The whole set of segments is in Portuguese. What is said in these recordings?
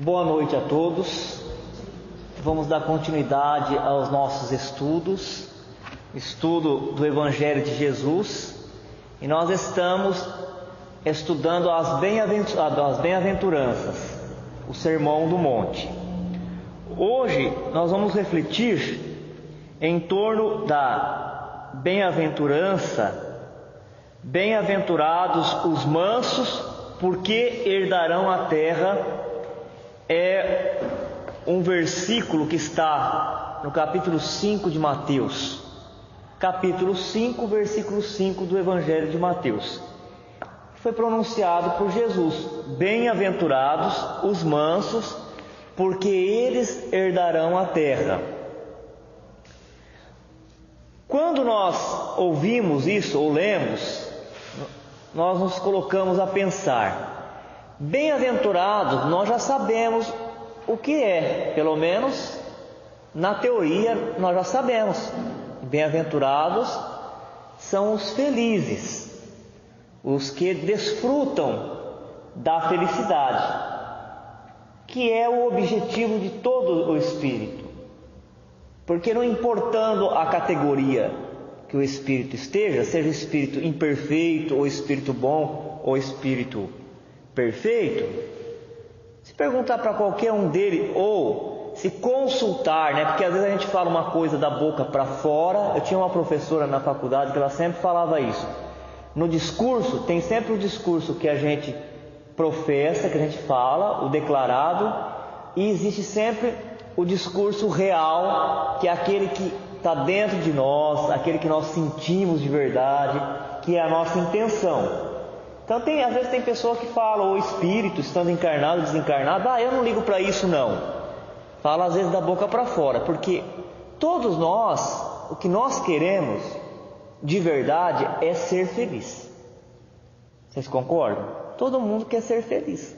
Boa noite a todos. Vamos dar continuidade aos nossos estudo do Evangelho de Jesus, e nós estamos estudando as bem-aventuranças, o Sermão do Monte. Hoje nós vamos refletir em torno da bem-aventurança: bem-aventurados os mansos, porque herdarão a terra. É um versículo que está no capítulo 5 de Mateus, capítulo 5, versículo 5 do Evangelho de Mateus. Foi pronunciado por Jesus: bem-aventurados os mansos, porque eles herdarão a terra. Quando nós ouvimos isso ou lemos, nós nos colocamos a pensar. Bem-aventurados, nós já sabemos o que é, pelo menos na teoria nós já sabemos. Bem-aventurados são os felizes, os que desfrutam da felicidade, que é o objetivo de todo o espírito. Porque não importando a categoria que o espírito esteja, seja espírito imperfeito, ou espírito bom, ou espírito perfeito, se perguntar para qualquer um dele, ou se consultar, porque às vezes a gente fala uma coisa da boca para fora. Eu tinha uma professora na faculdade que ela sempre falava isso: no discurso, tem sempre o discurso que a gente professa, que a gente fala, o declarado, e existe sempre o discurso real, que é aquele que está dentro de nós, aquele que nós sentimos de verdade, que é a nossa intenção. Então às vezes tem pessoa que fala, o espírito estando encarnado, desencarnado, eu não ligo para isso não. Fala às vezes da boca para fora, porque todos nós, o que nós queremos de verdade é ser feliz. Vocês concordam? Todo mundo quer ser feliz.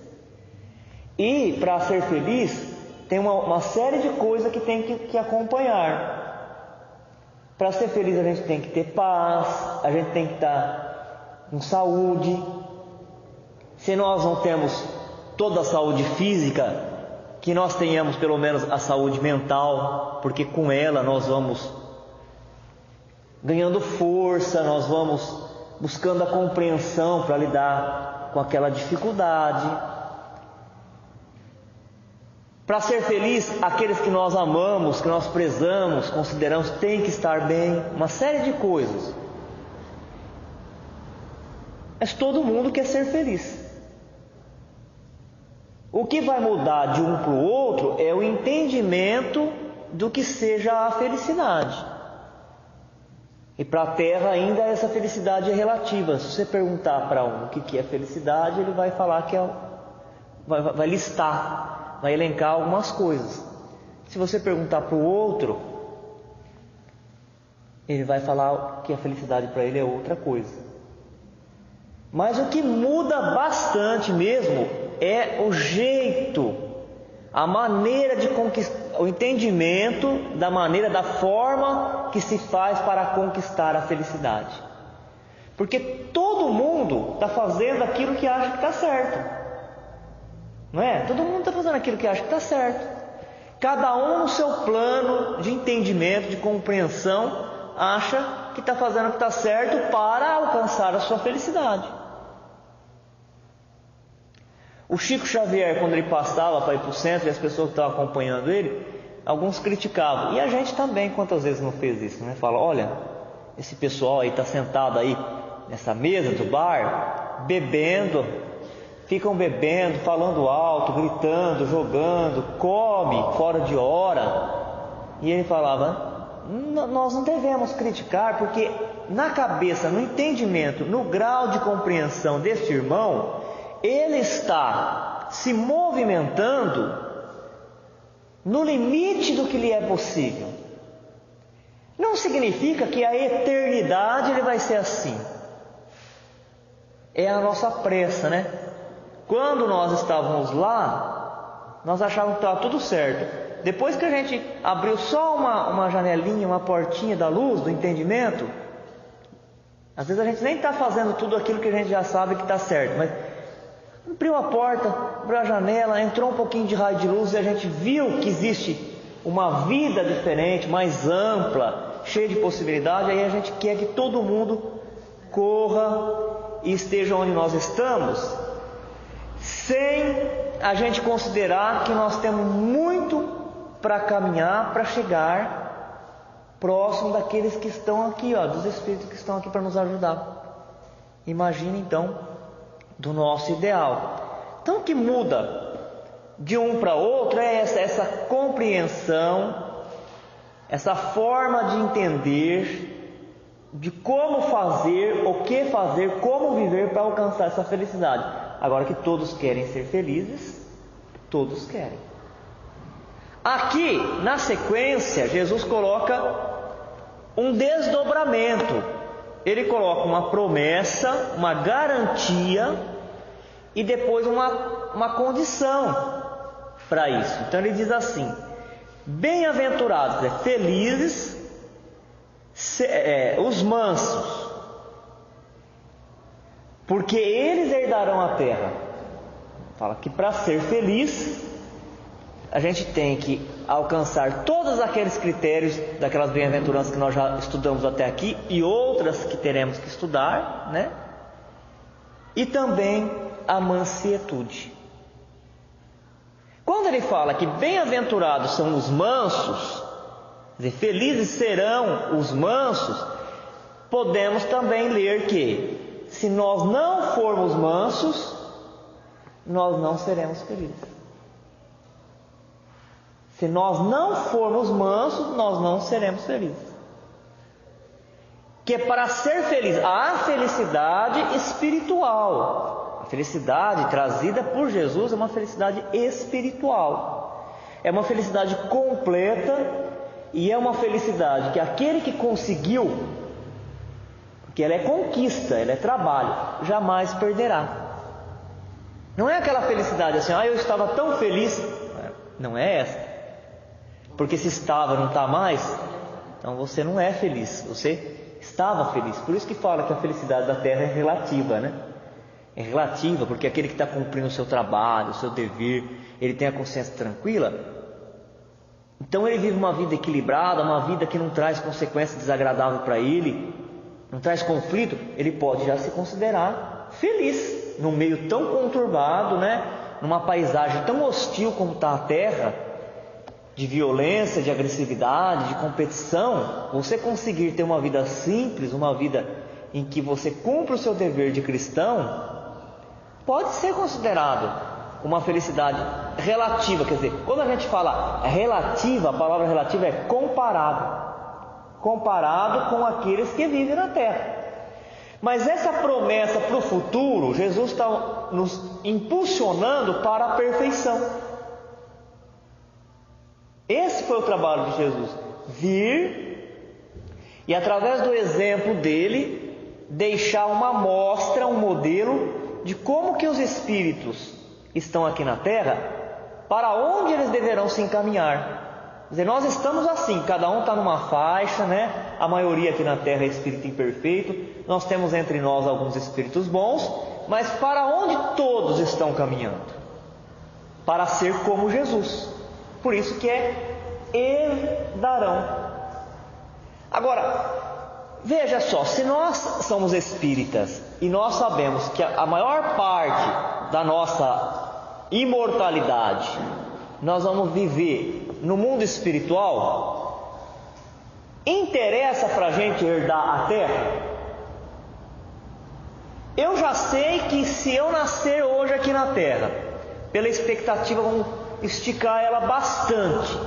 E para ser feliz tem uma série de coisas que tem que acompanhar. Para ser feliz a gente tem que ter paz, a gente tem que estar com saúde. Se nós não temos toda a saúde física, que nós tenhamos pelo menos a saúde mental, porque com ela nós vamos ganhando força, nós vamos buscando a compreensão para lidar com aquela dificuldade. Para ser feliz, aqueles que nós amamos, que nós prezamos, consideramos, têm que estar bem, uma série de coisas. Mas todo mundo quer ser feliz. O que vai mudar de um para o outro é o entendimento do que seja a felicidade. E para a Terra ainda essa felicidade é relativa. Se você perguntar para um o que é felicidade, ele vai falar que vai listar, vai elencar algumas coisas. Se você perguntar para o outro, ele vai falar que a felicidade para ele é outra coisa. Mas o que muda bastante mesmo é o jeito, a maneira de conquistar, o entendimento da forma que se faz para conquistar a felicidade. Porque todo mundo está fazendo aquilo que acha que está certo, não é? Todo mundo está fazendo aquilo que acha que está certo. Cada um no seu plano de entendimento, de compreensão, acha que está fazendo o que está certo para alcançar a sua felicidade. O Chico Xavier, quando ele passava para ir para o centro e as pessoas que estavam acompanhando ele, alguns criticavam. E a gente também, quantas vezes não fez isso, né? Fala: olha, esse pessoal aí está sentado aí nessa mesa do bar, bebendo, ficam bebendo, falando alto, gritando, jogando, come fora de hora. E ele falava: nós não devemos criticar, porque na cabeça, no entendimento, no grau de compreensão deste irmão, ele está se movimentando no limite do que lhe é possível. Não significa que a eternidade ele vai ser assim. É a nossa pressa, Quando nós estávamos lá, nós achávamos que estava tudo certo. Depois que a gente abriu só uma janelinha, uma portinha da luz, do entendimento, às vezes a gente nem está fazendo tudo aquilo que a gente já sabe que está certo, mas Abriu a porta, abriu a janela, entrou um pouquinho de raio de luz e a gente viu que existe uma vida diferente, mais ampla, cheia de possibilidade. Aí a gente quer que todo mundo corra e esteja onde nós estamos, sem a gente considerar que nós temos muito para caminhar, para chegar próximo daqueles que estão aqui, dos Espíritos que estão aqui para nos ajudar. Imagine então do nosso ideal. Então o que muda de um para outro é essa compreensão, essa forma de entender, de como fazer, o que fazer, como viver para alcançar essa felicidade. Agora que todos querem ser felizes, todos querem. Aqui, na sequência, Jesus coloca um desdobramento. Ele coloca uma promessa, uma garantia e depois uma condição para isso. Então ele diz assim: bem-aventurados, felizes os mansos, porque eles herdarão a terra. Fala que para ser feliz a gente tem que alcançar todos aqueles critérios daquelas bem-aventuranças que nós já estudamos até aqui e outras que teremos que estudar, né? E também a mansietude. Quando ele fala que bem-aventurados são os mansos, quer dizer, felizes serão os mansos, podemos também ler que se nós não formos mansos, nós não seremos felizes. Se nós não formos mansos, nós não seremos felizes. Que para ser feliz, há felicidade espiritual. A felicidade trazida por Jesus é uma felicidade espiritual. É uma felicidade completa e é uma felicidade que aquele que conseguiu, porque ela é conquista, ela é trabalho, jamais perderá. Não é aquela felicidade assim, eu estava tão feliz. Não é essa. Porque se estava, não está mais, então você não é feliz, você estava feliz. Por isso que fala que a felicidade da terra é relativa, né? É relativa, porque aquele que está cumprindo o seu trabalho, o seu dever, ele tem a consciência tranquila, então ele vive uma vida equilibrada, uma vida que não traz consequência desagradável para ele, não traz conflito, ele pode já se considerar feliz, num meio tão conturbado, né? Numa paisagem tão hostil como está a terra, de violência, de agressividade, de competição. Você conseguir ter uma vida simples, uma vida em que você cumpre o seu dever de cristão, pode ser considerado uma felicidade relativa. Quer dizer, quando a gente fala relativa, a palavra relativa é comparado com aqueles que vivem na terra. Mas essa promessa para o futuro, Jesus está nos impulsionando para a perfeição. Esse foi o trabalho de Jesus, vir e através do exemplo dele, deixar uma amostra, um modelo de como que os espíritos estão aqui na Terra, para onde eles deverão se encaminhar. Quer dizer, nós estamos assim, cada um está numa faixa, né? A maioria aqui na Terra é espírito imperfeito, nós temos entre nós alguns espíritos bons, mas para onde todos estão caminhando? Para ser como Jesus. Por isso que herdarão. Agora, veja só, se nós somos espíritas e nós sabemos que a maior parte da nossa imortalidade nós vamos viver no mundo espiritual, interessa para a gente herdar a terra? Eu já sei que se eu nascer hoje aqui na terra, pela expectativa, vamos esticar ela bastante,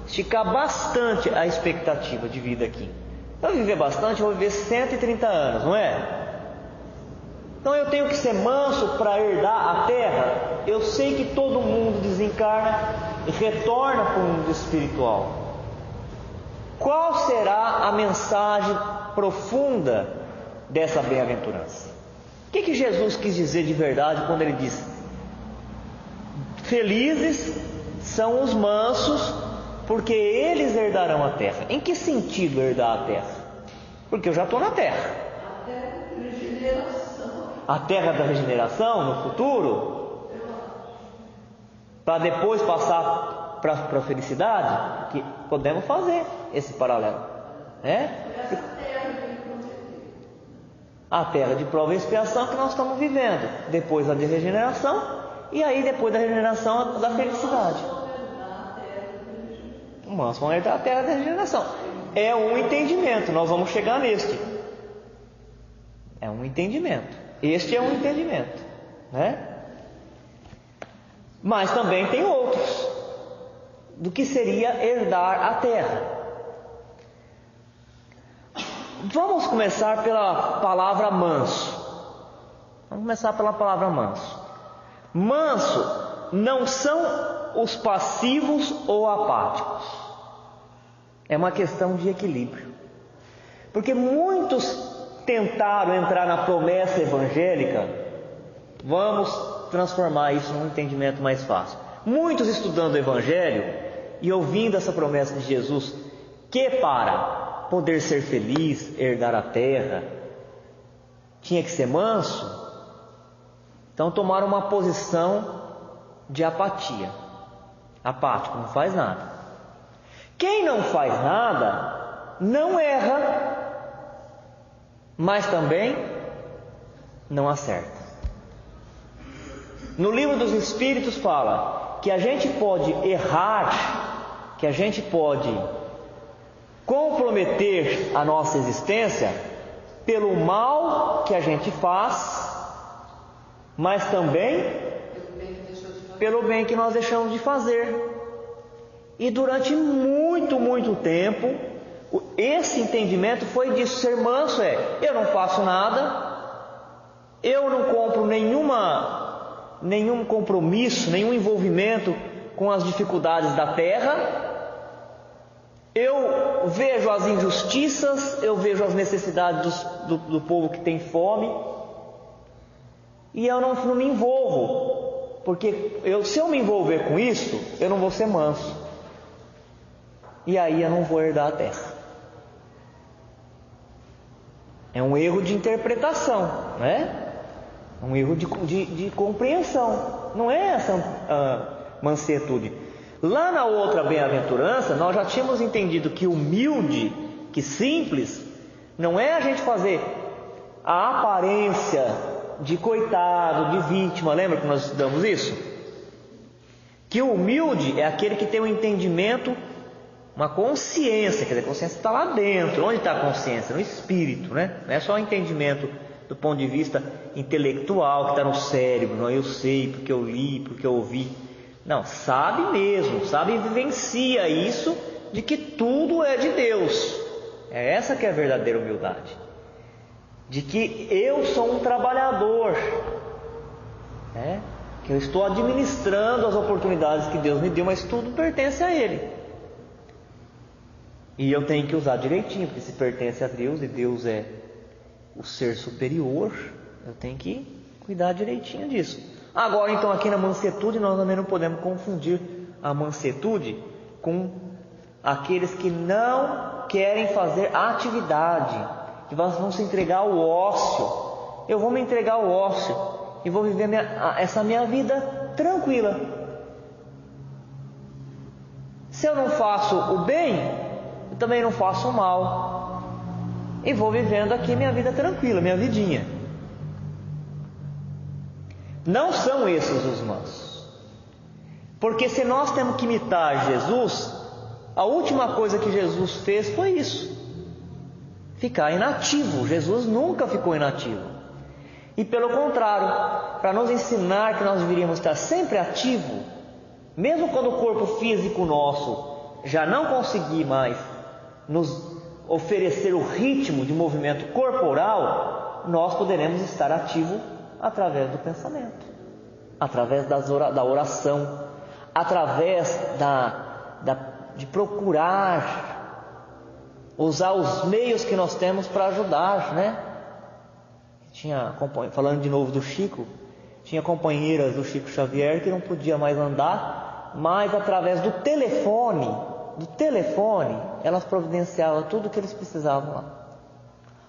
esticar bastante a expectativa de vida aqui. Se eu viver bastante, eu vou viver 130 anos, não é? Então eu tenho que ser manso para herdar a terra. Eu sei que todo mundo desencarna e retorna para o mundo espiritual. Qual será a mensagem profunda dessa bem-aventurança? O que Jesus quis dizer de verdade quando ele disse: felizes são os mansos, porque eles herdarão a terra? Em que sentido herdar a terra? Porque eu já estou na terra. a terra da regeneração no futuro, para depois passar para a felicidade, que podemos fazer esse paralelo, né? A terra de prova e expiação que nós estamos vivendo, depois a de regeneração, e aí depois da regeneração da felicidade. Nós vamos herdar a terra da regeneração. É um entendimento, nós vamos chegar neste. É um entendimento. Este é um entendimento, né? Mas também tem outros, do que seria herdar a terra. Vamos começar pela palavra manso. Vamos começar pela palavra manso. Manso não são os passivos ou apáticos. É uma questão de equilíbrio. Porque muitos tentaram entrar na promessa evangélica. Vamos transformar isso num entendimento mais fácil. Muitos estudando o Evangelho e ouvindo essa promessa de Jesus, que para poder ser feliz, herdar a terra, tinha que ser manso. Então tomaram uma posição de apatia. Apático, não faz nada. Quem não faz nada não erra, mas também não acerta. No livro dos Espíritos fala que a gente pode errar, que a gente pode comprometer a nossa existência pelo mal que a gente faz, mas também pelo bem que nós deixamos de fazer. E durante muito tempo, esse entendimento foi disso. Ser manso eu não faço nada, eu não compro nenhum compromisso, nenhum envolvimento com as dificuldades da terra, eu vejo as injustiças, eu vejo as necessidades do povo que tem fome, e eu não me envolvo, porque se eu me envolver com isso, eu não vou ser manso, e aí eu não vou herdar a terra. É um erro de interpretação, né? Um erro de compreensão. Não é essa mansuetude. Lá na outra bem-aventurança, nós já tínhamos entendido que humilde, que simples, não é a gente fazer a aparência de coitado, de vítima. Lembra que nós estudamos isso? Que o humilde é aquele que tem um entendimento, uma consciência. Quer dizer, a consciência está lá dentro. Onde está a consciência? No espírito, né? Não é só o entendimento do ponto de vista intelectual, que está no cérebro, não, eu sei porque eu li, porque eu ouvi. Não, sabe mesmo, sabe e vivencia isso, de que tudo é de Deus. É essa que é a verdadeira humildade. De que eu sou um trabalhador, né? Que eu estou administrando as oportunidades que Deus me deu, mas tudo pertence a Ele. E eu tenho que usar direitinho, porque se pertence a Deus e Deus é o ser superior, eu tenho que cuidar direitinho disso. Agora, então, aqui na mansuetude, nós também não podemos confundir a mansuetude com aqueles que não querem fazer atividade, que vão se entregar ao ócio. Eu vou me entregar ao ócio e vou viver essa minha vida tranquila. Se eu não faço o bem, eu também não faço o mal. E vou vivendo aqui minha vida tranquila, minha vidinha. Não são esses os mansos. Porque se nós temos que imitar Jesus, a última coisa que Jesus fez foi isso: ficar inativo. Jesus nunca ficou inativo. E pelo contrário, para nos ensinar que nós deveríamos estar sempre ativo, mesmo quando o corpo físico nosso já não conseguir mais nos oferecer o ritmo de movimento corporal, nós poderemos estar ativos através do pensamento, através da oração, através de procurar usar os meios que nós temos para ajudar, né? Falando de novo do Chico, tinha companheiras do Chico Xavier que não podia mais andar, mas através do telefone, elas providenciavam tudo o que eles precisavam lá.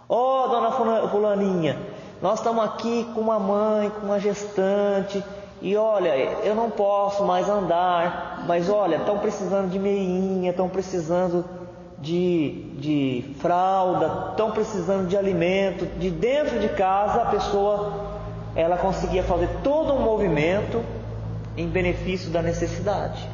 Dona fulaninha, nós estamos aqui com uma mãe, com uma gestante, e olha, eu não posso mais andar, mas olha, estão precisando de meinha, estão precisando de fralda, estão precisando de alimento. De dentro de casa a pessoa, ela conseguia fazer todo um movimento em benefício da necessidade.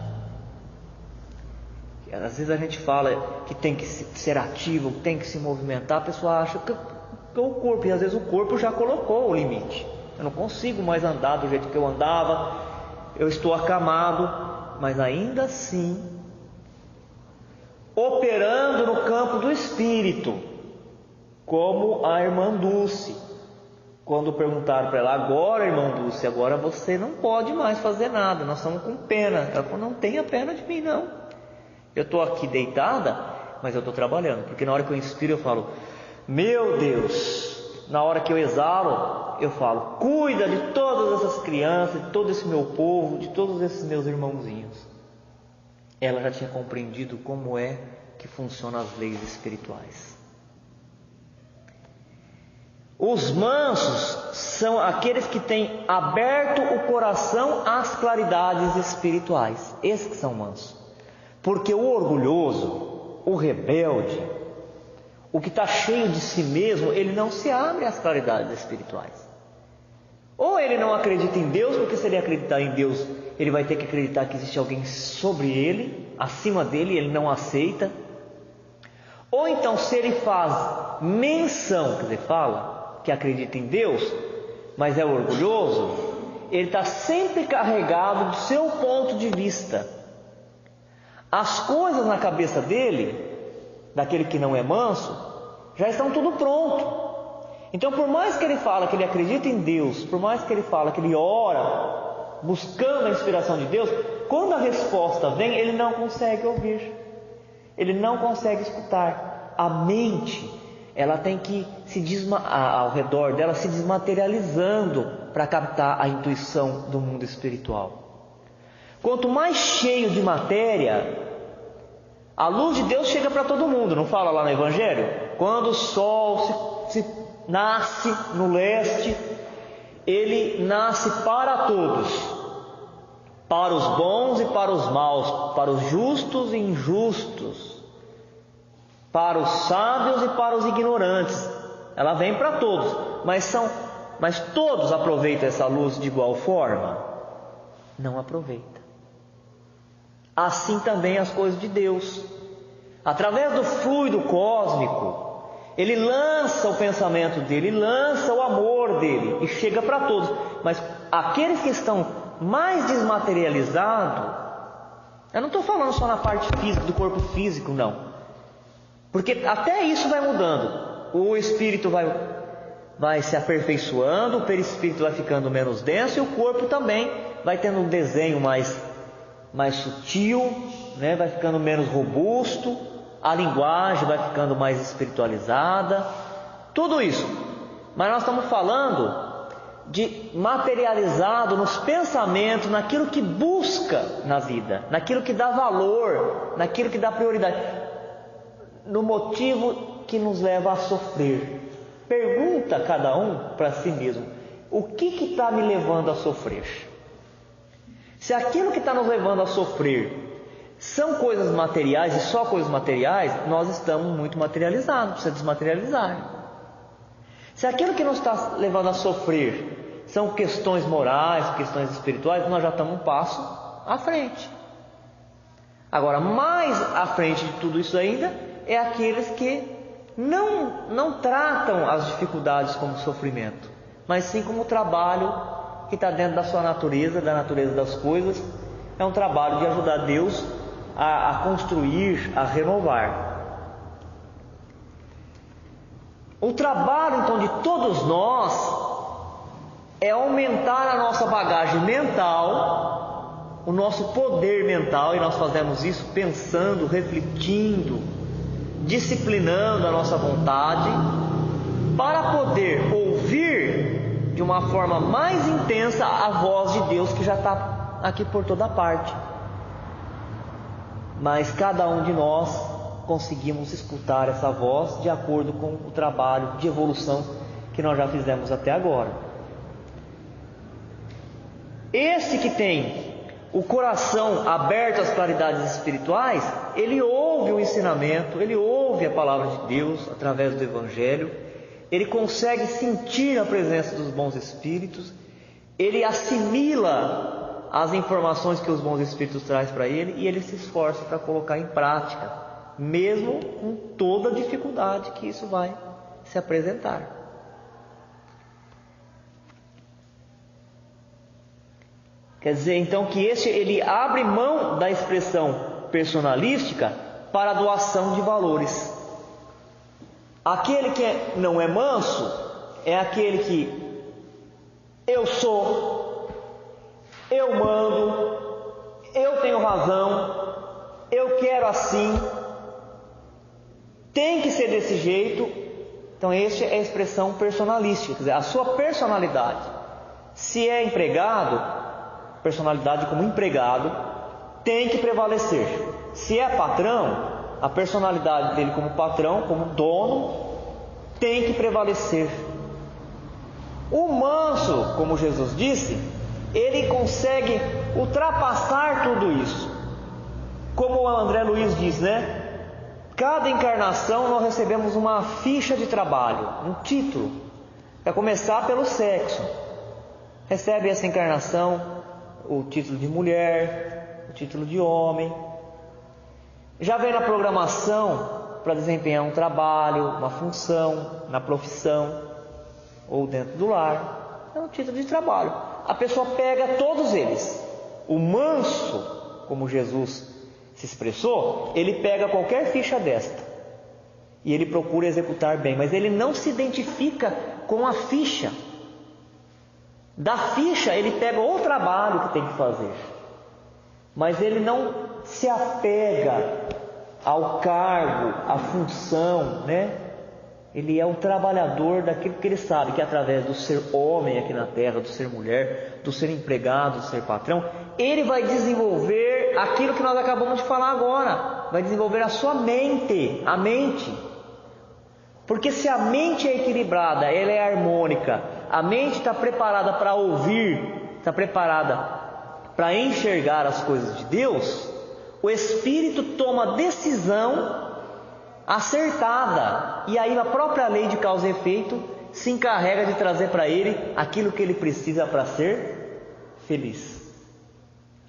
Às vezes a gente fala que tem que ser ativo, que tem que se movimentar, a pessoa acha que o corpo, e às vezes o corpo já colocou o limite. Eu não consigo mais andar do jeito que eu andava, eu estou acamado, mas ainda assim, operando no campo do espírito, como a irmã Dulce. Quando perguntaram para ela: agora, irmã Dulce, agora você não pode mais fazer nada, nós estamos com pena. Ela falou: não tenha pena de mim, não. Eu estou aqui deitada, mas eu estou trabalhando, porque na hora que eu inspiro eu falo: meu Deus. Na hora que eu exalo, eu falo: cuida de todas essas crianças, de todo esse meu povo, de todos esses meus irmãozinhos. Ela já tinha compreendido como é que funcionam as leis espirituais. Os mansos são aqueles que têm aberto o coração às claridades espirituais. Esses que são mansos. Porque o orgulhoso, o rebelde, o que está cheio de si mesmo, ele não se abre às claridades espirituais. Ou ele não acredita em Deus, porque se ele acreditar em Deus, ele vai ter que acreditar que existe alguém sobre ele, acima dele, ele não aceita. Ou então, se ele faz menção, quer dizer, fala que acredita em Deus, mas é orgulhoso, ele está sempre carregado do seu ponto de vista. As coisas na cabeça dele, daquele que não é manso, já estão tudo pronto. Então, por mais que ele fale que ele acredita em Deus, por mais que ele fale que ele ora, buscando a inspiração de Deus, quando a resposta vem, ele não consegue ouvir, ele não consegue escutar. A mente, ela tem que ao redor dela se desmaterializando para captar a intuição do mundo espiritual. Quanto mais cheio de matéria, a luz de Deus chega para todo mundo. Não fala lá no Evangelho? Quando o sol se nasce no leste, ele nasce para todos, para os bons e para os maus, para os justos e injustos, para os sábios e para os ignorantes. Ela vem para todos, mas todos aproveitam essa luz de igual forma? Não aproveita. Assim também as coisas de Deus. Através do fluido cósmico, ele lança o pensamento dele, lança o amor dele e chega para todos. Mas aqueles que estão mais desmaterializados, eu não estou falando só na parte física, do corpo físico, não. Porque até isso vai mudando. O espírito vai se aperfeiçoando, o perispírito vai ficando menos denso e o corpo também vai tendo um desenho mais sutil, né? Vai ficando menos robusto, a linguagem vai ficando mais espiritualizada, tudo isso. Mas nós estamos falando de materializado nos pensamentos, naquilo que busca na vida, naquilo que dá valor, naquilo que dá prioridade, no motivo que nos leva a sofrer. Pergunta cada um para si mesmo: o que está me levando a sofrer? Se aquilo que está nos levando a sofrer são coisas materiais e só coisas materiais, nós estamos muito materializados, precisa desmaterializar. Se aquilo que nos está levando a sofrer são questões morais, questões espirituais, nós já estamos um passo à frente. Agora, mais à frente de tudo isso ainda, é aqueles que não tratam as dificuldades como sofrimento, mas sim como trabalho que está dentro da sua natureza, da natureza das coisas. É um trabalho de ajudar Deus a construir, a renovar. O trabalho então de todos nós é aumentar a nossa bagagem mental, o nosso poder mental, e nós fazemos isso pensando, refletindo, disciplinando a nossa vontade, para poder ouvir de uma forma mais intensa a voz de Deus que já está aqui por toda parte. Mas cada um de nós conseguimos escutar essa voz de acordo com o trabalho de evolução que nós já fizemos até agora. Esse que tem o coração aberto às claridades espirituais, ele ouve o ensinamento, ele ouve a palavra de Deus através do Evangelho, ele consegue sentir a presença dos bons espíritos, ele assimila as informações que os bons espíritos trazem para ele e ele se esforça para colocar em prática, mesmo com toda a dificuldade que isso vai se apresentar. Quer dizer, então, que ele abre mão da expressão personalística para a doação de valores. Aquele que não é manso é aquele que eu sou, eu mando, eu tenho razão, eu quero assim, tem que ser desse jeito. Então, esta é a expressão personalística, quer dizer, a sua personalidade. Se é empregado, personalidade como empregado tem que prevalecer. Se é patrão, a personalidade dele como patrão, como dono, tem que prevalecer. O manso, como Jesus disse, ele consegue ultrapassar tudo isso. Como o André Luiz diz, né? Cada encarnação nós recebemos uma ficha de trabalho, um título, para começar pelo sexo. Recebe essa encarnação o título de mulher, o título de homem. Já vem na programação para desempenhar um trabalho, uma função, na profissão ou dentro do lar. É um título de trabalho. A pessoa pega todos eles. O manso, como Jesus se expressou, ele pega qualquer ficha desta e ele procura executar bem, mas ele não se identifica com a ficha. Da ficha ele pega o trabalho que tem que fazer, mas ele não se apega ao cargo, à função, né? Ele é um trabalhador daquilo que ele sabe, que através do ser homem aqui na terra, do ser mulher, do ser empregado, do ser patrão, ele vai desenvolver aquilo que nós acabamos de falar agora, vai desenvolver a sua mente, a mente. Porque se a mente é equilibrada, ela é harmônica, a mente está preparada para ouvir, está preparada para enxergar as coisas de Deus, o Espírito toma decisão acertada, e aí a própria lei de causa e efeito se encarrega de trazer para ele aquilo que ele precisa para ser feliz.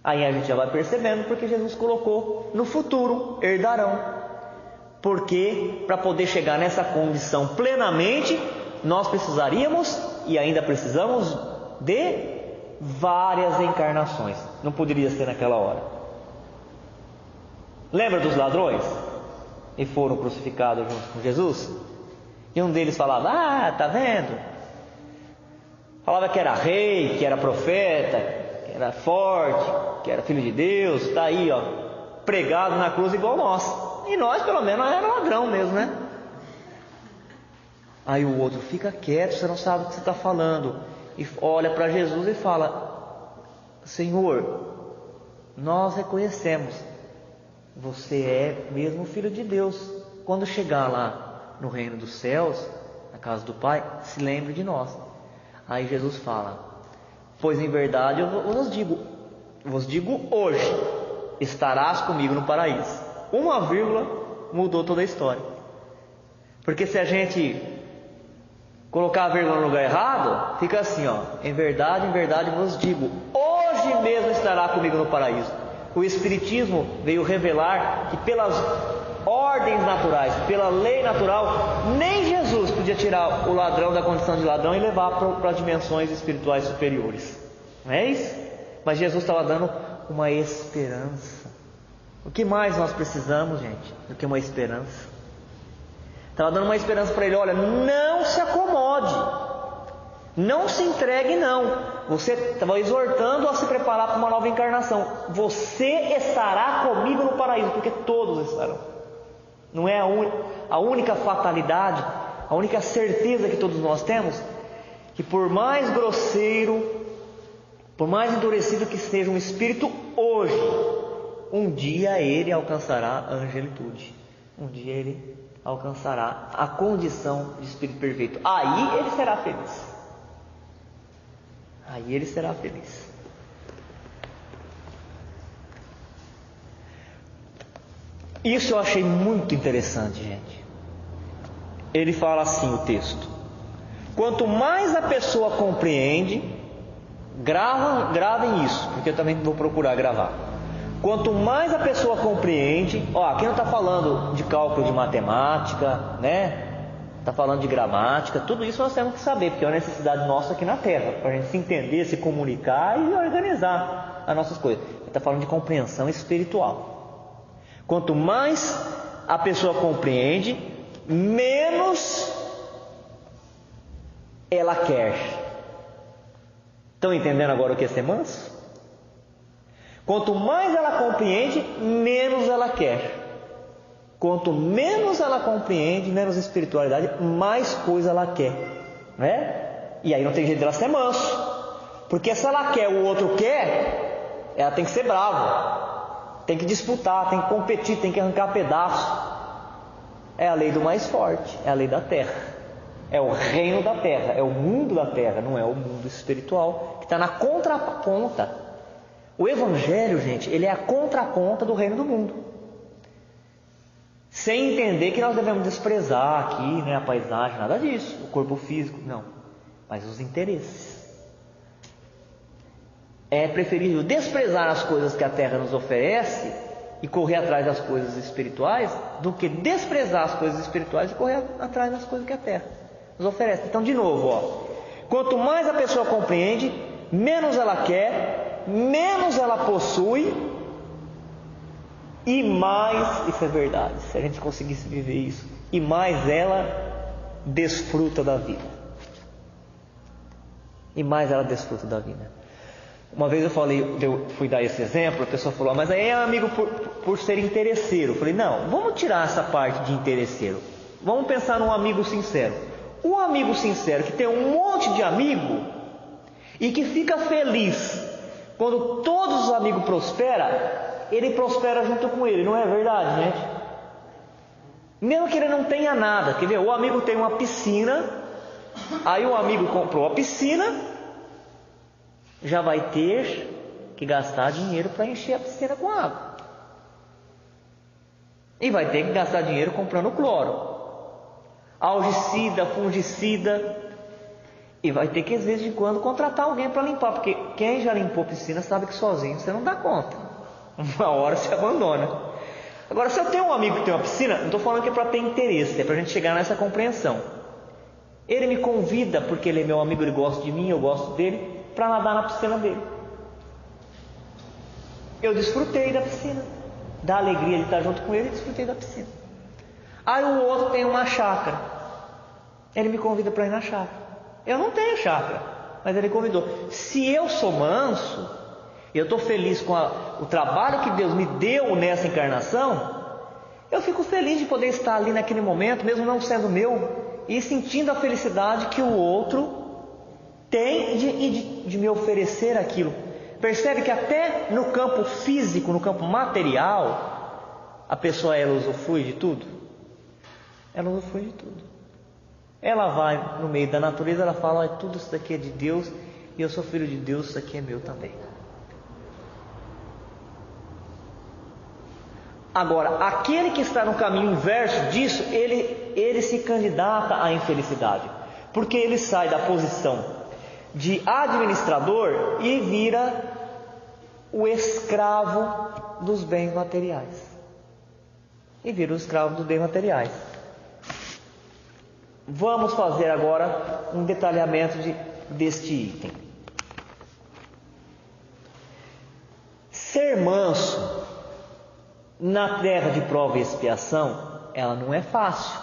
Aí a gente já vai percebendo porque Jesus colocou no futuro, herdarão. Porque para poder chegar nessa condição plenamente, nós precisaríamos e ainda precisamos de várias encarnações. Não poderia ser naquela hora. Lembra dos ladrões? E foram crucificados junto com Jesus? E um deles falava: ah, tá vendo? Falava que era rei, que era profeta, que era forte, que era filho de Deus. Está aí, ó, pregado na cruz igual nós. E nós, pelo menos, era ladrão mesmo, né? Aí o outro: fica quieto, você não sabe o que você está falando. E olha para Jesus e fala: Senhor, nós reconhecemos, você é mesmo filho de Deus. Quando chegar lá no reino dos céus, na casa do Pai, se lembre de nós. Aí Jesus fala: pois em verdade eu vos digo hoje, estarás comigo no paraíso. Uma vírgula mudou toda a história. Porque se a gente colocar a vírgula no lugar errado, fica assim, ó: em verdade vos digo, hoje mesmo estará comigo no paraíso. O Espiritismo veio revelar que pelas ordens naturais, pela lei natural, nem Jesus podia tirar o ladrão da condição de ladrão e levar para dimensões espirituais superiores. Não é isso? Mas Jesus estava dando uma esperança. O que mais nós precisamos, gente, do que uma esperança? Estava dando uma esperança para ele: olha, não se acomode, não se entregue não. Você estava exortando a se preparar para uma nova encarnação. Você estará comigo no paraíso, porque todos estarão. Não é a única fatalidade, a única certeza que todos nós temos, que por mais grosseiro, por mais endurecido que seja um espírito hoje, um dia ele alcançará a angelitude. Um dia ele alcançará a condição de espírito perfeito. Aí ele será feliz. Aí ele será feliz. Isso eu achei muito interessante, gente. Ele fala assim, o texto: quanto mais a pessoa compreende, gravem isso, porque eu também vou procurar gravar. Quanto mais a pessoa compreende, aqui não está falando de cálculo de matemática, né? Está falando de gramática, tudo isso nós temos que saber, porque é uma necessidade nossa aqui na Terra, para a gente se entender, se comunicar e organizar as nossas coisas. Ele está falando de compreensão espiritual. Quanto mais a pessoa compreende, menos ela quer. Estão entendendo agora o que é ser manso? Quanto mais ela compreende, menos ela quer. Quanto menos ela compreende, menos espiritualidade, mais coisa ela quer, né? E aí não tem jeito de ela ser manso, porque se ela quer, o outro quer, ela tem que ser brava, tem que disputar, tem que competir, tem que arrancar pedaço. É a lei do mais forte, é a lei da terra, é o reino da terra, é o mundo da terra, não é o mundo espiritual, que está na contraponta. O Evangelho, gente, ele é a contraponta do reino do mundo. Sem entender que nós devemos desprezar aqui, né, a paisagem, nada disso, o corpo físico, não, mas os interesses. É preferível desprezar as coisas que a terra nos oferece e correr atrás das coisas espirituais, do que desprezar as coisas espirituais e correr atrás das coisas que a terra nos oferece. Então, de novo, quanto mais a pessoa compreende, menos ela quer, menos ela possui, e mais, isso é verdade, se a gente conseguisse viver isso, e mais ela desfruta da vida. E mais ela desfruta da vida. Uma vez eu fui dar esse exemplo, a pessoa falou, mas aí é amigo por ser interesseiro. Eu falei, não, vamos tirar essa parte de interesseiro. Vamos pensar num amigo sincero. Um amigo sincero que tem um monte de amigo e que fica feliz quando todos os amigos prosperam, ele prospera junto com ele, não é verdade, gente? Mesmo que ele não tenha nada, quer ver? O amigo tem uma piscina, aí o amigo comprou a piscina, já vai ter que gastar dinheiro para encher a piscina com água. E vai ter que gastar dinheiro comprando cloro, algicida, fungicida, e vai ter que, de vez em quando, contratar alguém para limpar, porque quem já limpou piscina sabe que sozinho você não dá conta. Uma hora se abandona. Agora, se eu tenho um amigo que tem uma piscina, não estou falando que é para ter interesse, é para a gente chegar nessa compreensão. Ele me convida, porque ele é meu amigo, ele gosta de mim, eu gosto dele, para nadar na piscina dele. Eu desfrutei da piscina, da alegria de estar junto com ele, desfrutei da piscina. Aí o outro tem uma chácara, ele me convida para ir na chácara. Eu não tenho chácara, mas ele convidou. Se eu sou manso, eu estou feliz com o trabalho que Deus me deu nessa encarnação, eu fico feliz de poder estar ali naquele momento, mesmo não sendo meu, e sentindo a felicidade que o outro tem de me oferecer aquilo. Percebe que até no campo físico, no campo material, a pessoa ela usufrui de tudo? Ela usufrui de tudo. Ela vai no meio da natureza, ela fala, tudo isso daqui é de Deus, e eu sou filho de Deus, isso aqui é meu também. Agora, aquele que está no caminho inverso disso, ele se candidata à infelicidade, porque ele sai da posição de administrador e vira o escravo dos bens materiais. Vamos fazer agora um detalhamento deste item. Ser manso na terra de prova e expiação, ela não é fácil.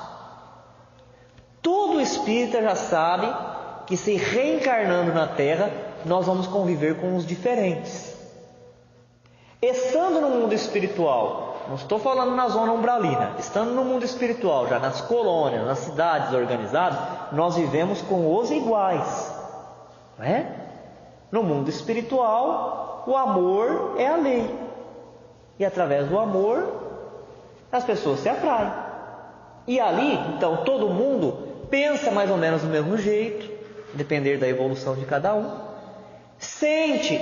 Todo espírita já sabe que, se reencarnando na terra, nós vamos conviver com os diferentes. Estando no mundo espiritual, não estou falando na zona umbralina, estando no mundo espiritual, já nas colônias, nas cidades organizadas, nós vivemos com os iguais, não é? No mundo espiritual, o amor é a lei. E através do amor, as pessoas se atraem. E ali, então, todo mundo pensa mais ou menos do mesmo jeito, depender da evolução de cada um, sente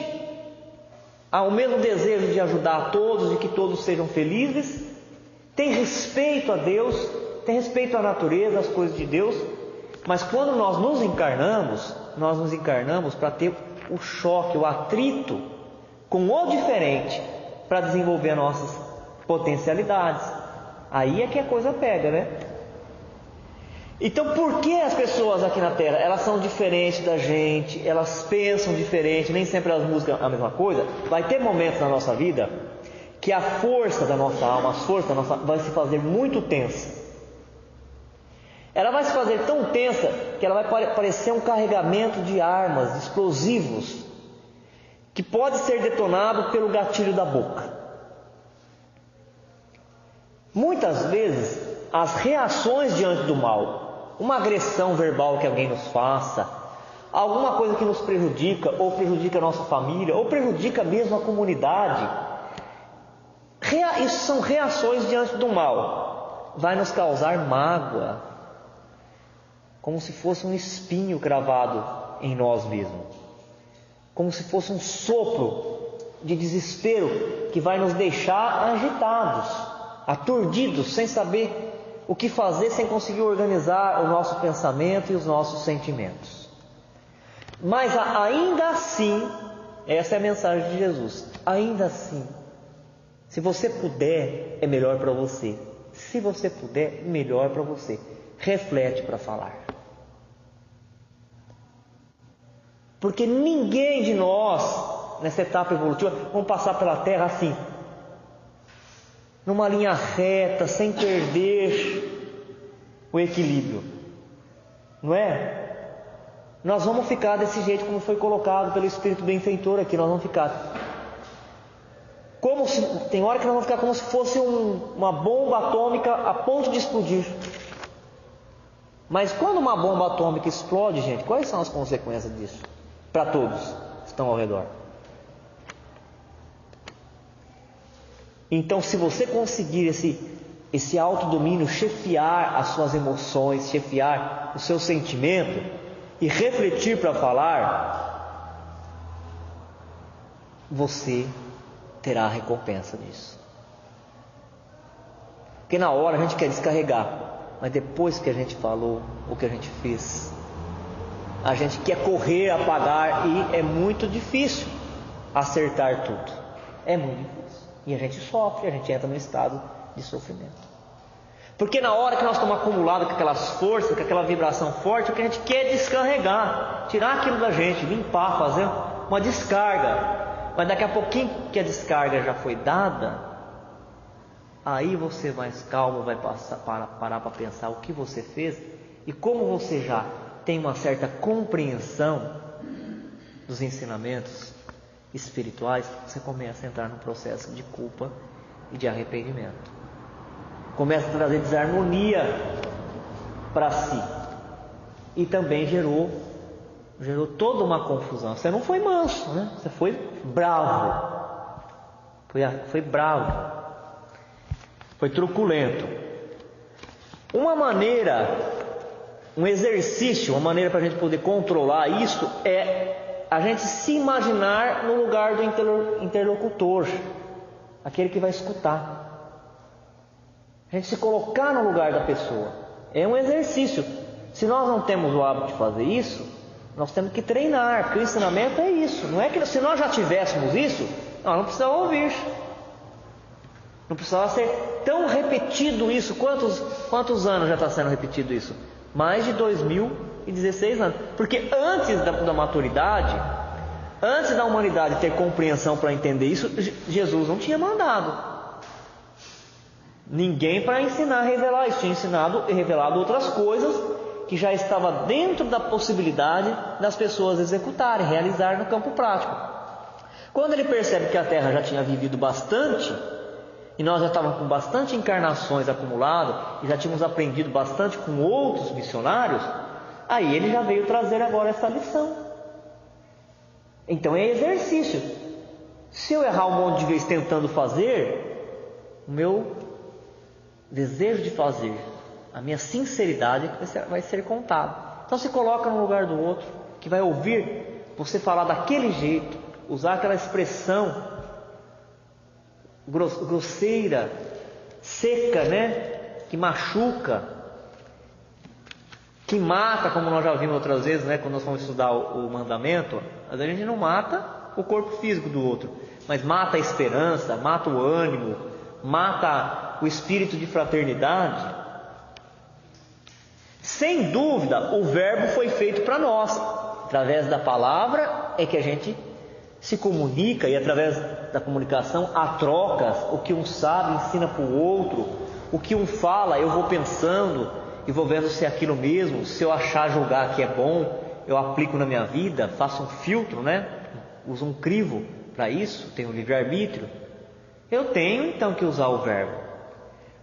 o mesmo desejo de ajudar a todos, de que todos sejam felizes, tem respeito a Deus, tem respeito à natureza, às coisas de Deus, mas quando nós nos encarnamos para ter o choque, o atrito com o diferente, para desenvolver nossas potencialidades. Aí é que a coisa pega, né? Então, por que as pessoas aqui na Terra, elas são diferentes da gente, elas pensam diferente, nem sempre elas buscam a mesma coisa? Vai ter momentos na nossa vida que a força da nossa alma, vai se fazer muito tensa. Ela vai se fazer tão tensa que ela vai parecer um carregamento de armas, de explosivos, que pode ser detonado pelo gatilho da boca. Muitas vezes, as reações diante do mal, uma agressão verbal que alguém nos faça, alguma coisa que nos prejudica, ou prejudica a nossa família, ou prejudica mesmo a comunidade, isso são reações diante do mal. Vai nos causar mágoa, como se fosse um espinho cravado em nós mesmos, como se fosse um sopro de desespero que vai nos deixar agitados, aturdidos, sem saber o que fazer, sem conseguir organizar o nosso pensamento e os nossos sentimentos. Mas ainda assim, essa é a mensagem de Jesus, ainda assim, se você puder, é melhor para você. Se você puder, melhor para você. Reflete para falar. Porque ninguém de nós, nessa etapa evolutiva, vamos passar pela Terra assim, numa linha reta, sem perder o equilíbrio. Não é? Nós vamos ficar desse jeito como foi colocado pelo Espírito benfeitor aqui. Nós vamos ficar tem hora que nós vamos ficar como se fosse uma bomba atômica a ponto de explodir. Mas quando uma bomba atômica explode, gente, quais são as consequências disso? Para todos que estão ao redor. Então, se você conseguir esse autodomínio, chefiar as suas emoções, chefiar o seu sentimento e refletir para falar, você terá a recompensa disso. Porque na hora a gente quer descarregar, mas depois que a gente falou o que a gente fez, a gente quer correr, apagar, e é muito difícil acertar tudo. É muito difícil. E a gente sofre, a gente entra num estado de sofrimento. Porque na hora que nós estamos acumulados com aquelas forças, com aquela vibração forte, o que a gente quer é descarregar, tirar aquilo da gente, limpar, fazer uma descarga. Mas daqui a pouquinho que a descarga já foi dada, aí você mais calmo vai parar para pensar o que você fez. E como você já tem uma certa compreensão dos ensinamentos espirituais, você começa a entrar num processo de culpa e de arrependimento. Começa a trazer desarmonia para si. E também gerou toda uma confusão. Você não foi manso, né? Você foi bravo. Foi bravo. Foi truculento. Um exercício, uma maneira para a gente poder controlar isso é a gente se imaginar no lugar do interlocutor, aquele que vai escutar. A gente se colocar no lugar da pessoa. É um exercício. Se nós não temos o hábito de fazer isso, nós temos que treinar, porque o ensinamento é isso. Não é que se nós já tivéssemos isso, nós não precisávamos ouvir. Não precisava ser tão repetido isso. Quantos anos já está sendo repetido isso? Mais de 2016 anos. Porque antes da maturidade, antes da humanidade ter compreensão para entender isso, Jesus não tinha mandado ninguém para ensinar, revelar isso. Tinha ensinado e revelado outras coisas que já estava dentro da possibilidade das pessoas executarem, realizar no campo prático. Quando ele percebe que a Terra já tinha vivido bastante, e nós já estávamos com bastante encarnações acumuladas, e já tínhamos aprendido bastante com outros missionários, aí ele já veio trazer agora essa lição. Então é exercício. Se eu errar um monte de vezes tentando fazer, o meu desejo de fazer a minha sinceridade que vai ser contada. Então se coloca no lugar do outro, que vai ouvir você falar daquele jeito, usar aquela expressão grosseira, seca, né? Que machuca, que mata, como nós já vimos outras vezes, né? Quando nós vamos estudar o mandamento, às vezes a gente não mata o corpo físico do outro, mas mata a esperança, mata o ânimo, mata o espírito de fraternidade. Sem dúvida, o verbo foi feito para nós. Através da palavra é que a gente se comunica, e através da comunicação há trocas. O que um sabe ensina para o outro, o que um fala eu vou pensando e vou vendo se é aquilo mesmo. Se eu achar, julgar que é bom, eu aplico na minha vida, faço um filtro, né? Uso um crivo para isso, tenho livre-arbítrio. Eu tenho então que usar o verbo.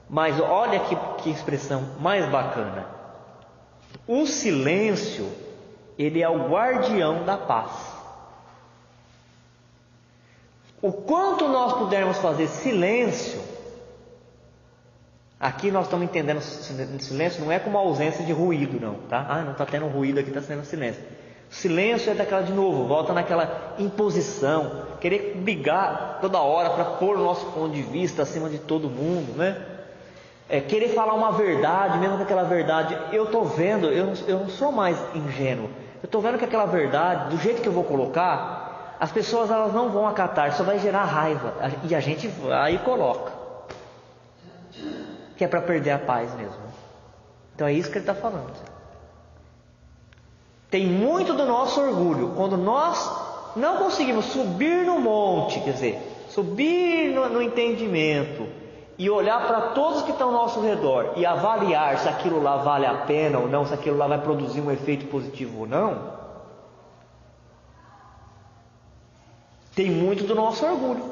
Mas olha que expressão mais bacana. O silêncio, ele é o guardião da paz. O quanto nós pudermos fazer silêncio, aqui nós estamos entendendo silêncio não é como a ausência de ruído, não, tá? Ah, não está tendo ruído aqui, está sendo silêncio. Silêncio é daquela, de novo, volta naquela imposição, querer brigar toda hora para pôr o nosso ponto de vista acima de todo mundo, né? Querer falar uma verdade, mesmo que aquela verdade, eu estou vendo, eu não sou mais ingênuo, eu estou vendo que aquela verdade, do jeito que eu vou colocar, as pessoas elas não vão acatar, só vai gerar raiva, e a gente vai e coloca, que é para perder a paz mesmo. Então é isso que ele está falando. Tem muito do nosso orgulho, quando nós não conseguimos subir no monte, quer dizer, subir no entendimento, e olhar para todos que estão ao nosso redor e avaliar se aquilo lá vale a pena ou não, se aquilo lá vai produzir um efeito positivo ou não, tem muito do nosso orgulho.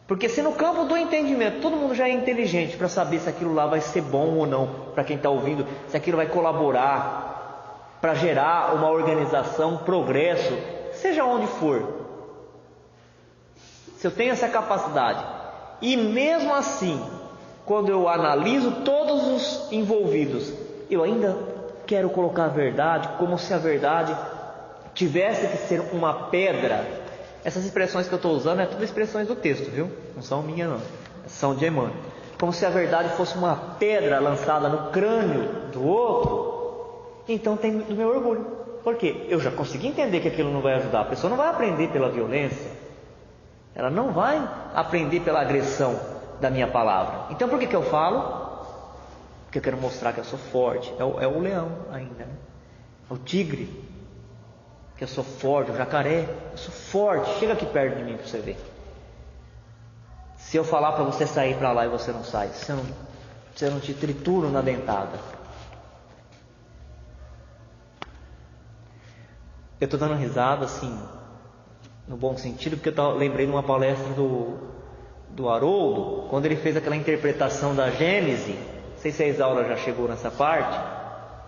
Porque se no campo do entendimento todo mundo já é inteligente para saber se aquilo lá vai ser bom ou não para quem está ouvindo, se aquilo vai colaborar para gerar uma organização, um progresso, seja onde for, se eu tenho essa capacidade. E mesmo assim, quando eu analiso todos os envolvidos, eu ainda quero colocar a verdade como se a verdade tivesse que ser uma pedra. Essas expressões que eu estou usando é tudo expressões do texto, viu? Não são minhas não, são de Emmanuel. Como se a verdade fosse uma pedra lançada no crânio do outro. Então tem do meu orgulho. Por quê? Eu já consegui entender que aquilo não vai ajudar. A pessoa não vai aprender pela violência, ela não vai aprender pela agressão da minha palavra. Então por que eu falo? Porque eu quero mostrar que eu sou forte. É o leão ainda, né? É o tigre. Que eu sou forte, o jacaré. Eu sou forte. Chega aqui perto de mim para você ver. Se eu falar para você sair para lá e você não sai, se eu não te trituro na dentada. Eu estou dando risada assim, no bom sentido, porque eu lembrei de uma palestra do Haroldo, quando ele fez aquela interpretação da Gênese. Não sei se a Isaura já chegou nessa parte,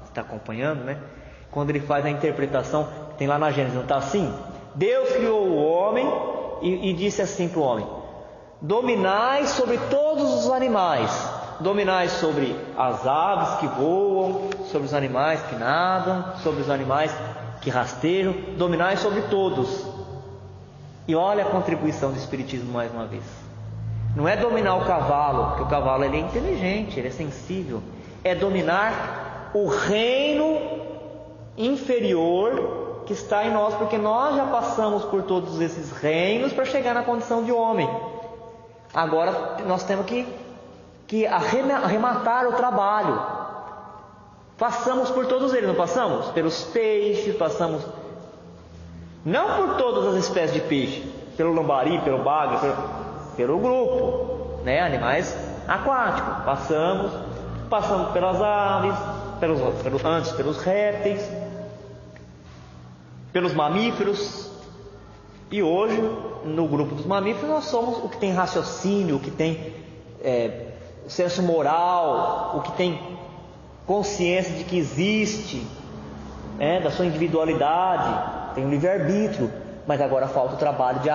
está acompanhando, né? Quando ele faz a interpretação, tem lá na Gênese, não está assim? Deus criou o homem e disse assim para o homem: dominai sobre todos os animais, dominai sobre as aves que voam, sobre os animais que nadam, sobre os animais que rastejam, dominai sobre todos. E olha a contribuição do Espiritismo mais uma vez. Não é dominar o cavalo, porque o cavalo ele é inteligente, ele é sensível. É dominar o reino inferior que está em nós, porque nós já passamos por todos esses reinos para chegar na condição de homem. Agora nós temos que arrematar o trabalho. Passamos por todos eles, não passamos? Pelos peixes, passamos... Não por todas as espécies de peixe, pelo lambari, pelo bagre, pelo grupo, né? Animais aquáticos. Passamos pelas aves, pelos répteis, pelos mamíferos. E hoje, no grupo dos mamíferos, nós somos o que tem raciocínio, o que tem senso moral, o que tem consciência de que existe, da sua individualidade. Tem um livre-arbítrio, mas agora falta o trabalho de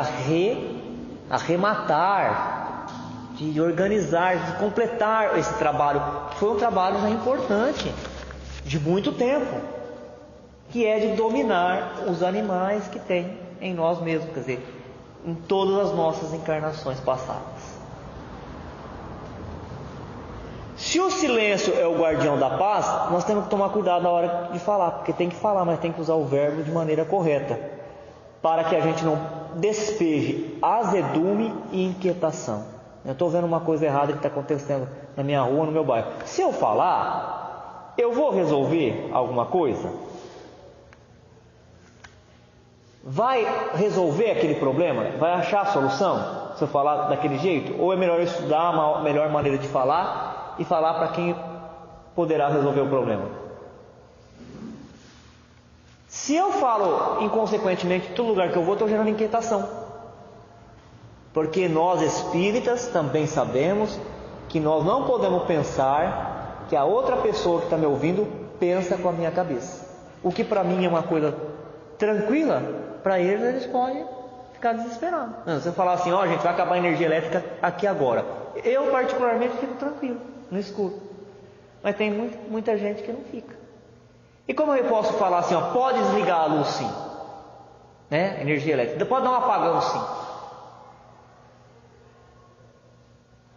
arrematar de organizar, de completar esse trabalho, que foi um trabalho já importante, de muito tempo, que é de dominar os animais que tem em nós mesmos, quer dizer, em todas as nossas encarnações passadas. Se o silêncio é o guardião da paz, nós temos que tomar cuidado na hora de falar, porque tem que falar, mas tem que usar o verbo de maneira correta, para que a gente não despeje azedume e inquietação. Eu estou vendo uma coisa errada que está acontecendo na minha rua, no meu bairro. Se eu falar, eu vou resolver alguma coisa? Vai resolver aquele problema? Vai achar a solução? Se eu falar daquele jeito? Ou é melhor eu estudar uma melhor maneira de falar e falar para quem poderá resolver o problema? Se eu falo inconsequentemente, em todo lugar que eu vou, estou gerando inquietação. Porque nós espíritas também sabemos que nós não podemos pensar que a outra pessoa que está me ouvindo pensa com a minha cabeça. O que para mim é uma coisa tranquila, para eles podem ficar desesperados. Não, se eu falar assim, ó, gente, vai acabar a energia elétrica aqui agora. Eu particularmente fico tranquilo, no escuro. Mas tem muita gente que não fica. E como eu posso falar assim, ó, pode desligar a luz sim, né? Energia elétrica, pode dar um apagão sim.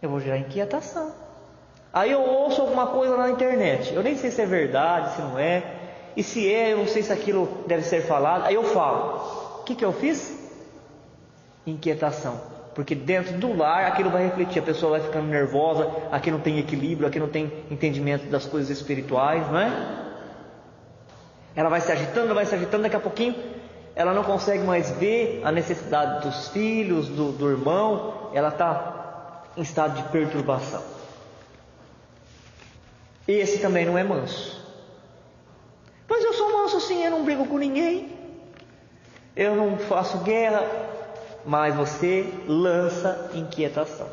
Eu vou gerar inquietação. Aí eu ouço alguma coisa na internet, eu nem sei se é verdade, se não é, e se é, eu não sei se aquilo deve ser falado. Aí eu falo, o que eu fiz? Inquietação, porque dentro do lar aquilo vai refletir, a pessoa vai ficando nervosa, aqui não tem equilíbrio, aqui não tem entendimento das coisas espirituais, não é? Ela vai se agitando, daqui a pouquinho ela não consegue mais ver a necessidade dos filhos, do irmão, ela está em estado de perturbação. Esse também não é manso. Mas eu sou manso sim, eu não brigo com ninguém, eu não faço guerra, mas você lança inquietação.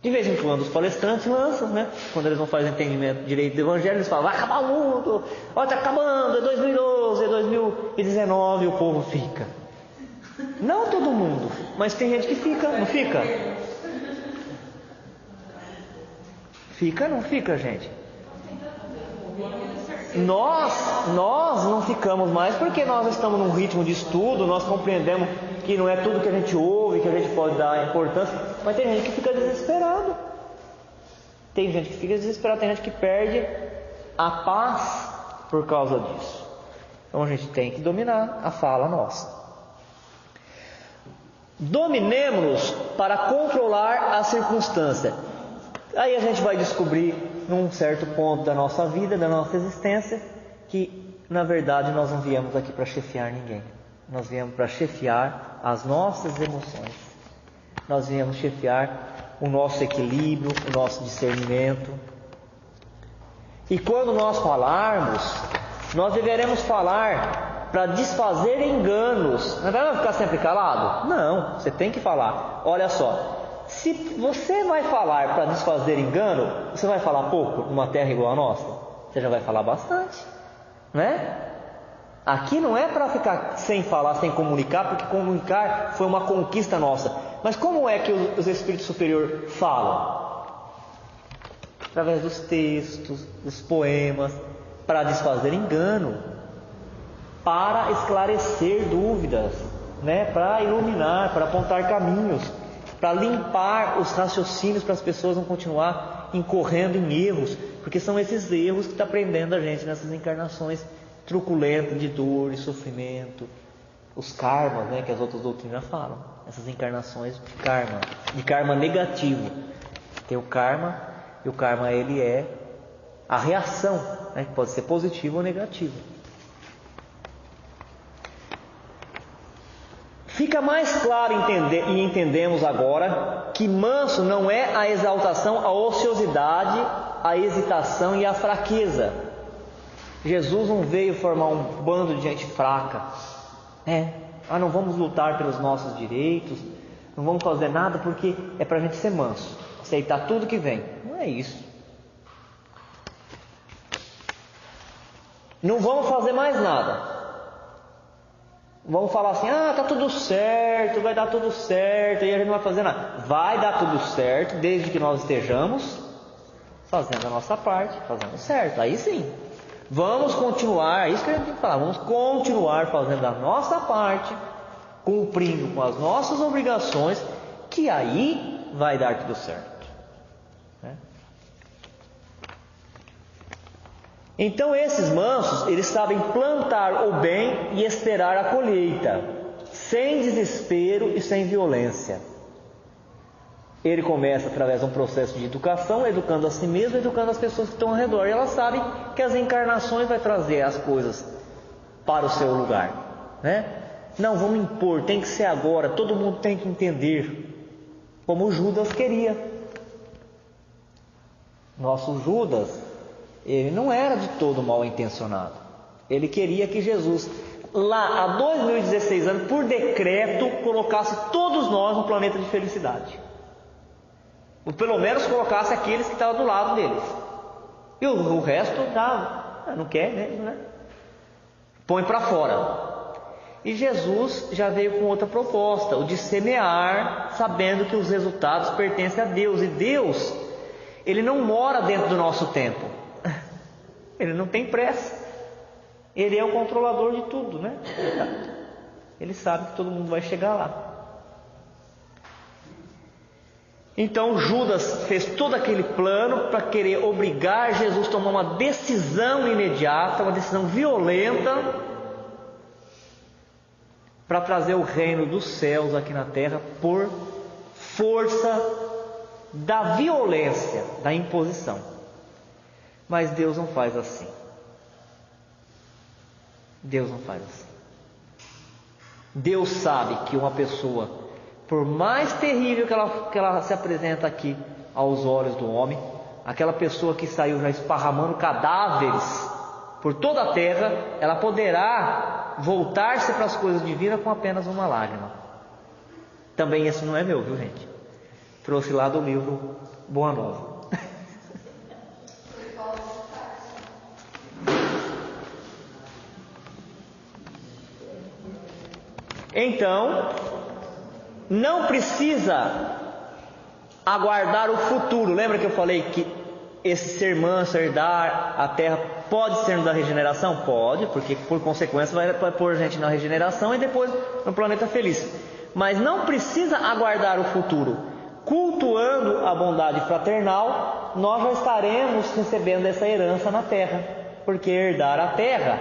De vez em quando os palestrantes lançam, né? Quando eles não fazem entendimento direito do evangelho, eles falam, vai acabar o mundo, ó, está acabando, é 2012, é 2019, e o povo fica. Não todo mundo, mas tem gente que fica, não fica? Fica, não fica, gente? Nós não ficamos mais porque nós estamos num ritmo de estudo, nós compreendemos que não é tudo que a gente ouve, que a gente pode dar importância, mas tem gente que fica desesperado. Tem gente que fica desesperado, tem gente que perde a paz por causa disso. Então a gente tem que dominar a fala nossa. Dominemos-nos para controlar a circunstância. Aí a gente vai descobrir, num certo ponto da nossa vida, da nossa existência, que na verdade nós não viemos aqui para chefiar ninguém. Nós viemos para chefiar as nossas emoções. Nós viemos chefiar o nosso equilíbrio, o nosso discernimento. E quando nós falarmos, nós deveremos falar para desfazer enganos. Não vai ficar sempre calado? Não, você tem que falar. Olha só. Se você vai falar para desfazer engano, você vai falar pouco numa terra igual a nossa? Você já vai falar bastante, né? Aqui não é para ficar sem falar, sem comunicar, porque comunicar foi uma conquista nossa. Mas como é que os espíritos superiores falam? Através dos textos, dos poemas, para desfazer engano, para esclarecer dúvidas, né? Para iluminar, para apontar caminhos, para limpar os raciocínios, para as pessoas não continuar incorrendo em erros, porque são esses erros que está prendendo a gente nessas encarnações truculentas de dor e sofrimento, os karmas, né, que as outras doutrinas falam, essas encarnações de karma negativo. Tem o karma, e o karma ele é a reação, né, que pode ser positiva ou negativa. Fica mais claro entendemos agora que manso não é a exaltação, a ociosidade, a hesitação e a fraqueza. Jesus não veio formar um bando de gente fraca. Não vamos lutar pelos nossos direitos, não vamos fazer nada porque é para a gente ser manso, aceitar tudo que vem. Não é isso. Não vamos fazer mais nada. vamos falar assim, tá tudo certo, vai dar tudo certo, e a gente não vai fazer nada. Vai dar tudo certo, desde que nós estejamos fazendo a nossa parte, fazendo certo. Aí sim, vamos continuar, é isso que a gente tem que falar, vamos continuar fazendo a nossa parte, cumprindo com as nossas obrigações, que aí vai dar tudo certo, né? Então esses mansos, eles sabem plantar o bem e esperar a colheita, sem desespero e sem violência. Ele começa através de um processo de educação, educando a si mesmo, educando as pessoas que estão ao redor. E elas sabem que as encarnações vai trazer as coisas para o seu lugar, né? Não, vamos impor, tem que ser agora, todo mundo tem que entender, como Judas queria. Nosso Judas, ele não era de todo mal intencionado. Ele queria que Jesus, lá há 2016 anos, por decreto, colocasse todos nós no planeta de felicidade. Ou pelo menos colocasse aqueles que estavam do lado deles. E o resto não quer mesmo, né? Põe para fora. E Jesus já veio com outra proposta, o de semear, sabendo que os resultados pertencem a Deus. E Deus, Ele não mora dentro do nosso tempo. Ele não tem pressa. Ele é o controlador de tudo, né? Ele sabe que todo mundo vai chegar lá. Então Judas fez todo aquele plano para querer obrigar Jesus a tomar uma decisão imediata, uma decisão violenta, para trazer o reino dos céus aqui na terra por força da violência, da imposição. Mas Deus não faz assim. Deus não faz assim. Deus sabe que uma pessoa, por mais terrível que ela se apresenta aqui aos olhos do homem, aquela pessoa que saiu já esparramando cadáveres por toda a terra, ela poderá voltar-se para as coisas divinas com apenas uma lágrima. Também esse não é meu, viu, gente? Trouxe lá do livro Boa Nova. Então, não precisa aguardar o futuro. Lembra que eu falei que esse ser manso, herdar a terra, pode ser da regeneração? Pode, porque por consequência vai pôr a gente na regeneração e depois no planeta feliz. Mas não precisa aguardar o futuro. Cultuando a bondade fraternal, nós já estaremos recebendo essa herança na terra. Porque herdar a terra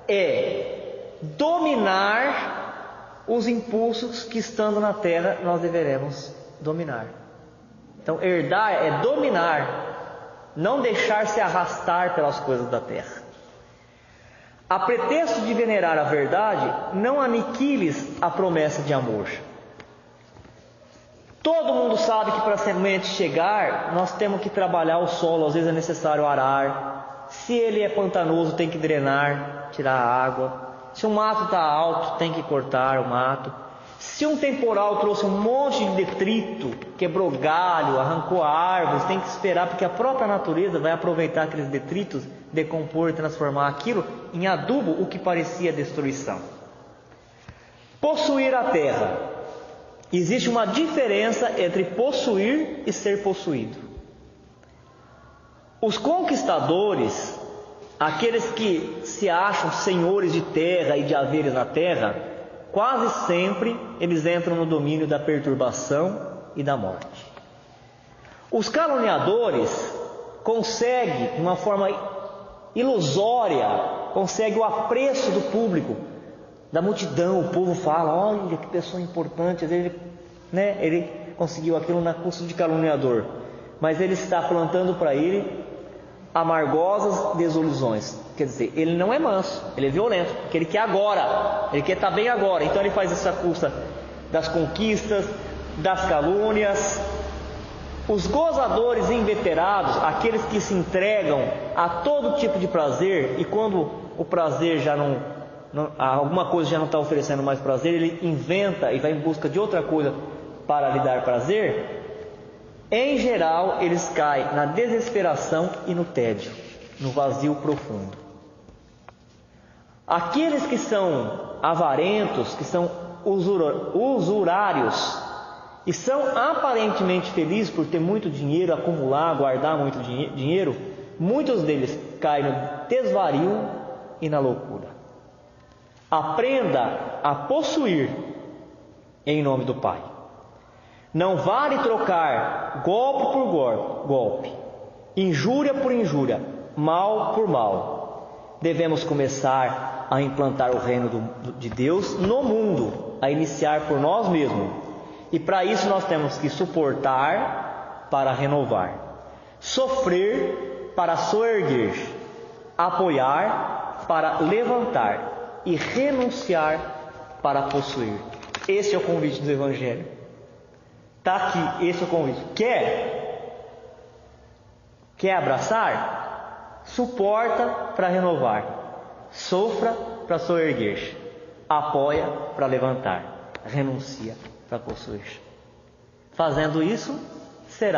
é dominar os impulsos que, estando na terra, nós deveremos dominar. Então, herdar é dominar, não deixar-se arrastar pelas coisas da terra. A pretexto de venerar a verdade, não aniquiles a promessa de amor. Todo mundo sabe que para a semente chegar, nós temos que trabalhar o solo, às vezes é necessário arar. Se ele é pantanoso, tem que drenar, tirar a água. Se o mato está alto, tem que cortar o mato. Se um temporal trouxe um monte de detrito, quebrou galho, arrancou árvores, tem que esperar, porque a própria natureza vai aproveitar aqueles detritos, decompor e transformar aquilo em adubo, o que parecia destruição. Possuir a terra. Existe uma diferença entre possuir e ser possuído. Os conquistadores, aqueles que se acham senhores de terra e de haveres na terra, quase sempre eles entram no domínio da perturbação e da morte. Os caluniadores conseguem, de uma forma ilusória, conseguem o apreço do público, da multidão. O povo fala, olha que pessoa importante. Às vezes ele conseguiu aquilo na custo de caluniador, mas ele está plantando para ele amargosas desilusões. Quer dizer, ele não é manso, ele é violento, porque ele quer agora, ele quer estar bem agora. Então ele faz isso à custa das conquistas, das calúnias. Os gozadores inveterados, aqueles que se entregam a todo tipo de prazer, e quando o prazer já alguma coisa já não está oferecendo mais prazer, ele inventa e vai em busca de outra coisa para lhe dar prazer. Em geral, eles caem na desesperação e no tédio, no vazio profundo. Aqueles que são avarentos, que são usurários e são aparentemente felizes por ter muito dinheiro, acumular, guardar muito dinheiro, muitos deles caem no desvario e na loucura. Aprenda a possuir em nome do Pai. Não vale trocar golpe por golpe, injúria por injúria, mal por mal. Devemos começar a implantar o reino de Deus no mundo, a iniciar por nós mesmos. E para isso nós temos que suportar para renovar, sofrer para soerguer, apoiar para levantar e renunciar para possuir. Esse é o convite do Evangelho. Está aqui, esse é o convite. Quer abraçar? Suporta para renovar, sofra para soerguer, apoia para levantar, renuncia para possuir. Fazendo isso,